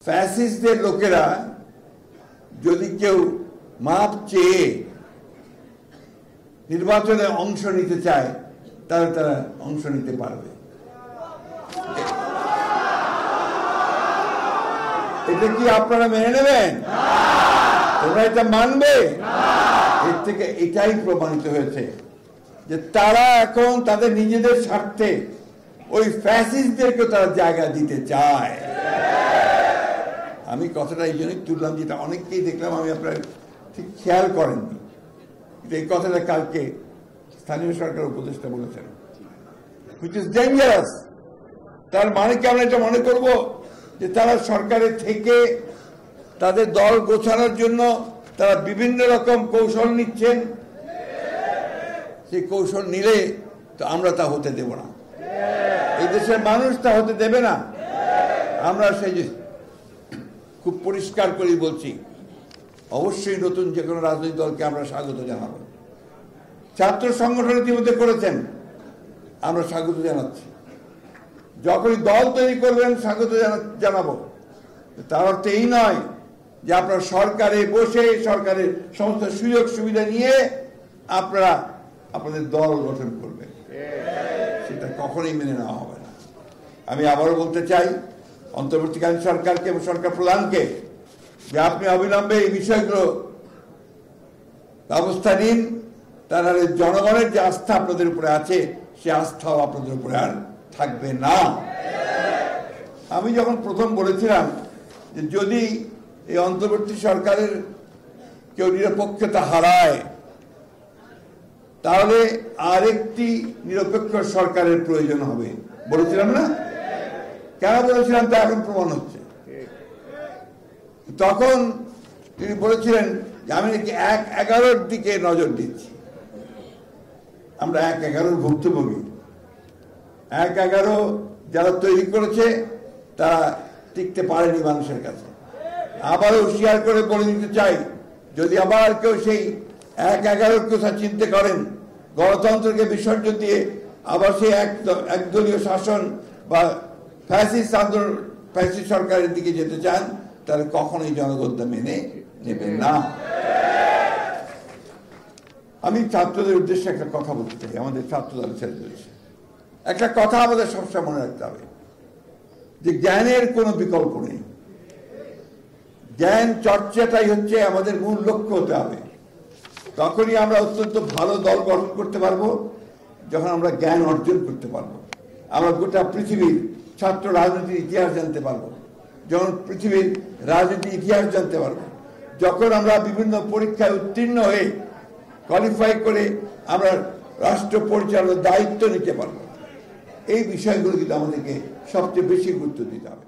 ফ্যাসিস্টদের লোকেরা যদি কেউ মাপ চেয়ে নির্বাচনে অংশ নিতে চায় তাহলে তারা অংশ নিতে পারবে। এটা কি আপনারা মেনে নেবেন? তোমরা এটা মানবে? এর থেকে এটাই প্রমাণিত হয়েছে যে তারা এখন তাদের নিজেদের স্বার্থে ওই ফ্যাসিস্টদেরকে তারা জায়গা দিতে চায়। আমি কথাটা এই জন্যই তুললাম, যেটা অনেককেই দেখলাম, আমি আপনার ঠিক খেয়াল করেননি, এই কথাটা কালকে স্থানীয় সরকার উপদেষ্টা বলেছেন, which is dangerous। তার মানে কি আমরা এটা মনে করব যে তারা সরকারে থেকে তাদের দল গোছানোর জন্য তারা বিভিন্ন রকম কৌশল নিচ্ছেন? সেই কৌশল নিলে তো আমরা তা হতে দেব না, এই দেশের মানুষ তা হতে দেবে না। আমরা সেই খুব পরিষ্কার করে বলছি, অবশ্যই নতুন যে কোনো রাজনৈতিক দলকে আমরা স্বাগত জানাবো। ছাত্র সংগঠন ইতিমধ্যে করেছেন, আমরা স্বাগত জানাচ্ছি। যখনই দল তৈরি করবেন স্বাগত জানাবো। তার অর্থ এই নয় যে আপনারা সরকারে বসে সরকারের সমস্ত সুযোগ সুবিধা নিয়ে আপনারা আপনাদের দল গঠন করবেন, সেটা কখনোই মেনে নেওয়া হবে না। আমি আবারও বলতে চাই অন্তর্বর্তীকালীন সরকারকে এবং সরকার প্রধানকে যে আপনি অবিলম্বে এই বিষয়গুলো ব্যবস্থা নিন, তাহলে জনগণের যে আস্থা আপনাদের উপরে আছে সে আস্থাও আপনাদের উপরে আর থাকবে না। আমি যখন প্রথম বলেছিলাম যে যদি এই অন্তর্বর্তী সরকারের কেউ নিরপেক্ষতা হারায় তাহলে আরেকটি নিরপেক্ষ সরকারের প্রয়োজন হবে, বলেছিলাম না? কেন বলেছিলাম তা এখন প্রমাণ হচ্ছে। তখন তিনি বলেছিলেন যে আমি নাকি 1-11 দিকে নজর দিচ্ছি। আমরা 1-11 ভুক্তভোগী। 1-11 যারা তৈরি করেছে তারা টিকতে পারেনি মানুষের কাছে। আবারও হুঁশিয়ার করে বলে দিতে চাই, যদি আবার কেউ সেই 1-11 কথা চিন্তা করেন, গণতন্ত্রকে বিসর্জন দিয়ে আবার সেই একদলীয় শাসন বা ফ্যাসিস্ট আন্দোলন, ফ্যাসিস্ট সরকারের দিকে যেতে চান, তাহলে কখনোই জনগণ তা মেনে নেবেন না। আমি ছাত্রদের উদ্দেশ্যে একটা কথা বলতে চাই, আমাদের ছাত্রদল ছেলেদের একটা কথা আমাদের সবসময় মনে রাখতে হবে যে জ্ঞানের কোনো বিকল্প নেই। জ্ঞান চর্চাটাই হচ্ছে আমাদের মূল লক্ষ্য হতে হবে। তখনই আমরা অত্যন্ত ভালো দল গঠন করতে পারবো যখন আমরা জ্ঞান অর্জন করতে পারবো। আমরা গোটা পৃথিবীর ছাত্র রাজনীতির ইতিহাস জানতে পারবো, যখন পৃথিবীর রাজনীতির ইতিহাস জানতে পারবো, যখন আমরা বিভিন্ন পরীক্ষায় উত্তীর্ণ হয়ে কোয়ালিফাই করে আমরা রাষ্ট্র পরিচালনার দায়িত্ব নিতে পারবো। এই বিষয়গুলো কিন্তু আমাদেরকে সবচেয়ে বেশি গুরুত্ব দিতে হবে।